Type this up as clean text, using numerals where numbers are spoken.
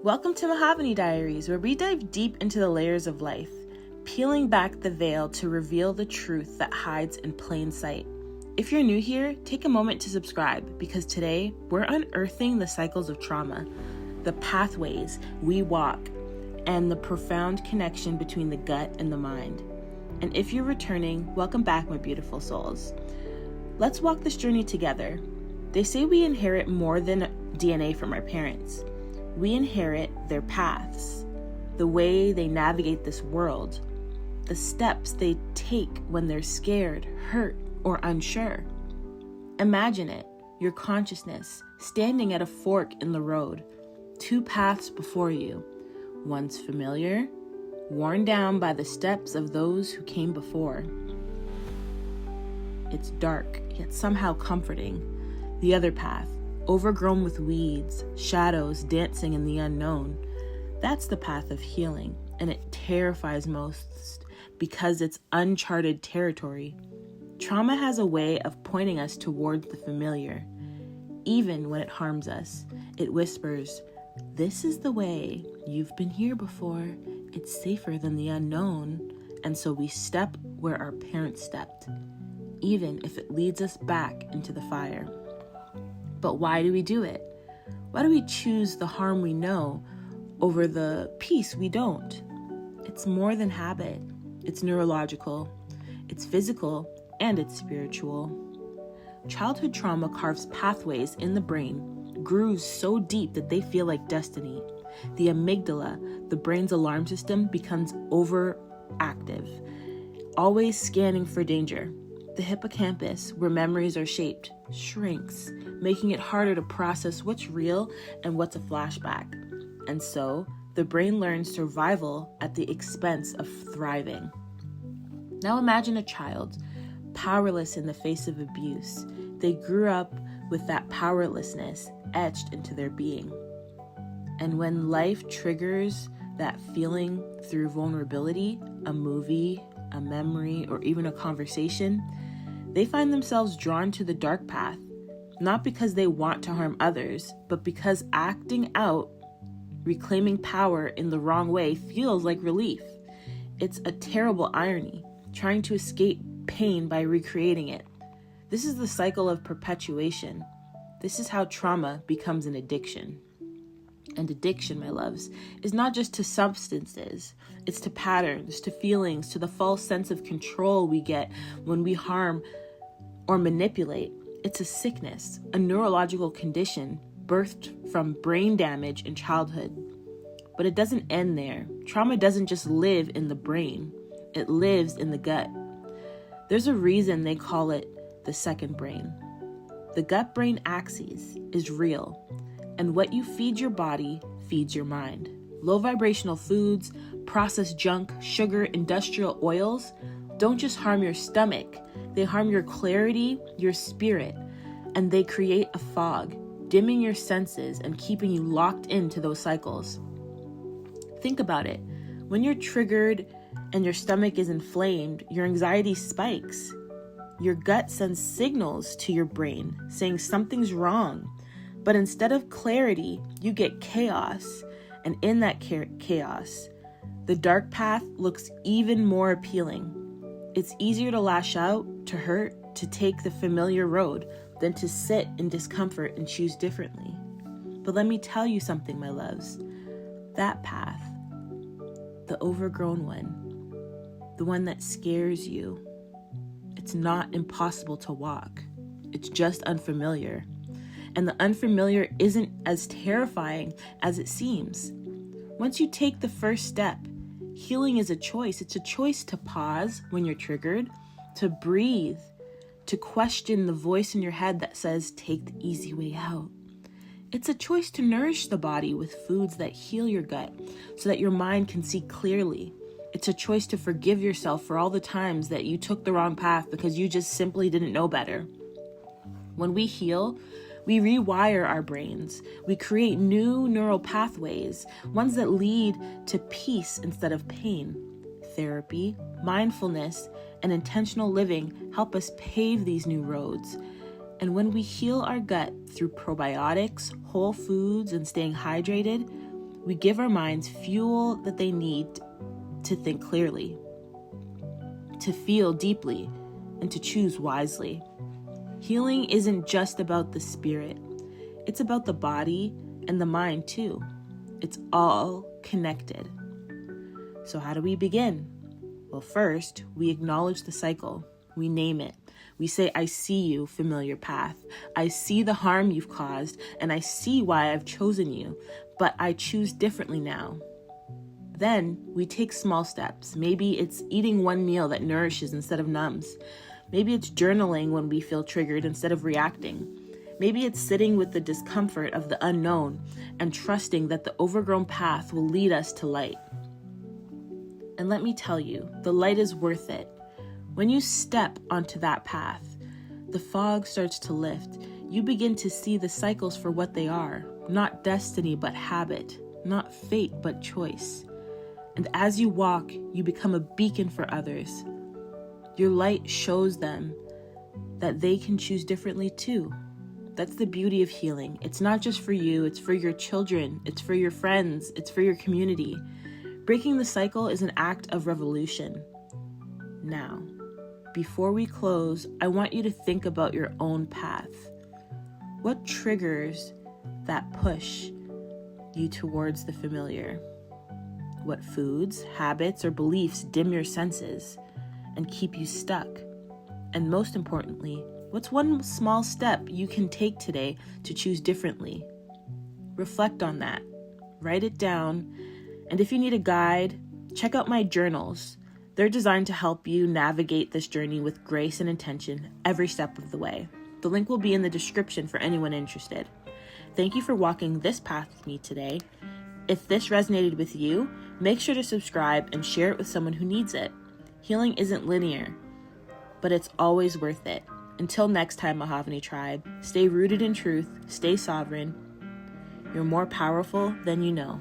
Welcome to Mahavani Diaries, where we dive deep into the layers of life, peeling back the veil to reveal the truth that hides in plain sight. If you're new here, take a moment to subscribe, because today we're unearthing the cycles of trauma, the pathways we walk, and the profound connection between the gut and the mind. And if you're returning, welcome back, my beautiful souls. Let's walk this journey together. They say we inherit more than DNA from our parents. We inherit their paths, the way they navigate this world, the steps they take when they're scared, hurt, or unsure. Imagine it, your consciousness, standing at a fork in the road, two paths before you. One's familiar, worn down by the steps of those who came before. It's dark, yet somehow comforting. The other path, overgrown with weeds, shadows dancing in the unknown. That's the path of healing, and it terrifies most because it's uncharted territory. Trauma has a way of pointing us towards the familiar. Even when it harms us, it whispers, "This is the way. You've been here before. It's safer than the unknown." And so we step where our parents stepped, even if it leads us back into the fire. But why do we do it? Why do we choose the harm we know over the peace we don't? It's more than habit. It's neurological, it's physical, and it's spiritual. Childhood trauma carves pathways in the brain, grooves so deep that they feel like destiny. The amygdala, the brain's alarm system, becomes overactive, always scanning for danger. The hippocampus, where memories are shaped, shrinks, making it harder to process what's real and what's a flashback. And so, the brain learns survival at the expense of thriving. Now imagine a child, powerless in the face of abuse. They grew up with that powerlessness etched into their being. And when life triggers that feeling through vulnerability, a movie, a memory, or even a conversation, they find themselves drawn to the dark path, not because they want to harm others, but because acting out, reclaiming power in the wrong way feels like relief. It's a terrible irony, trying to escape pain by recreating it. This is the cycle of perpetuation. This is how trauma becomes an addiction. And addiction, my loves, is not just to substances. It's to patterns, to feelings, to the false sense of control we get when we harm or manipulate. It's a sickness, a neurological condition birthed from brain damage in childhood. But it doesn't end there. Trauma doesn't just live in the brain. It lives in the gut. There's a reason they call it the second brain. The gut-brain axis is real. And what you feed your body feeds your mind. Low vibrational foods, processed junk, sugar, industrial oils don't just harm your stomach. They harm your clarity, your spirit, and they create a fog, dimming your senses and keeping you locked into those cycles. Think about it. When you're triggered and your stomach is inflamed, your anxiety spikes. Your gut sends signals to your brain saying something's wrong. But instead of clarity, you get chaos. And in that chaos, the dark path looks even more appealing. It's easier to lash out, to hurt, to take the familiar road than to sit in discomfort and choose differently. But let me tell you something, my loves. That path, the overgrown one, the one that scares you, it's not impossible to walk. It's just unfamiliar. And the unfamiliar isn't as terrifying as it seems. Once you take the first step, healing is a choice. It's a choice to pause when you're triggered, to breathe, to question the voice in your head that says, take the easy way out. It's a choice to nourish the body with foods that heal your gut so that your mind can see clearly. It's a choice to forgive yourself for all the times that you took the wrong path because you just simply didn't know better. When we heal, we rewire our brains. We create new neural pathways, ones that lead to peace instead of pain. Therapy, mindfulness, and intentional living help us pave these new roads. And when we heal our gut through probiotics, whole foods, and staying hydrated, We give our minds fuel that they need to think clearly, to feel deeply, and to choose wisely. Healing isn't just about the spirit. It's about the body and the mind too. It's all connected. So how do we begin? Well, first, we acknowledge the cycle. We name it. We say, I see you, familiar path. I see the harm you've caused, and I see why I've chosen you, but I choose differently now. Then we take small steps. Maybe it's eating one meal that nourishes instead of numbs. Maybe it's journaling when we feel triggered instead of reacting. Maybe it's sitting with the discomfort of the unknown and trusting that the overgrown path will lead us to light. And let me tell you, the light is worth it. When you step onto that path, the fog starts to lift. You begin to see the cycles for what they are, not destiny but habit, not fate but choice. And as you walk, you become a beacon for others. Your light shows them that they can choose differently too. That's the beauty of healing. It's not just for you, it's for your children, it's for your friends, it's for your community. Breaking the cycle is an act of revolution. Now, before we close, I want you to think about your own path. What triggers that push you towards the familiar? What foods, habits, or beliefs dim your senses and keep you stuck? And most importantly, what's one small step you can take today to choose differently? Reflect on that. Write it down. And if you need a guide, check out my journals. They're designed to help you navigate this journey with grace and intention every step of the way. The link will be in the description for anyone interested. Thank you for walking this path with me today. If this resonated with you, make sure to subscribe and share it with someone who needs it. Healing isn't linear, but it's always worth it. Until next time, Mahavani Tribe, stay rooted in truth, stay sovereign. You're more powerful than you know.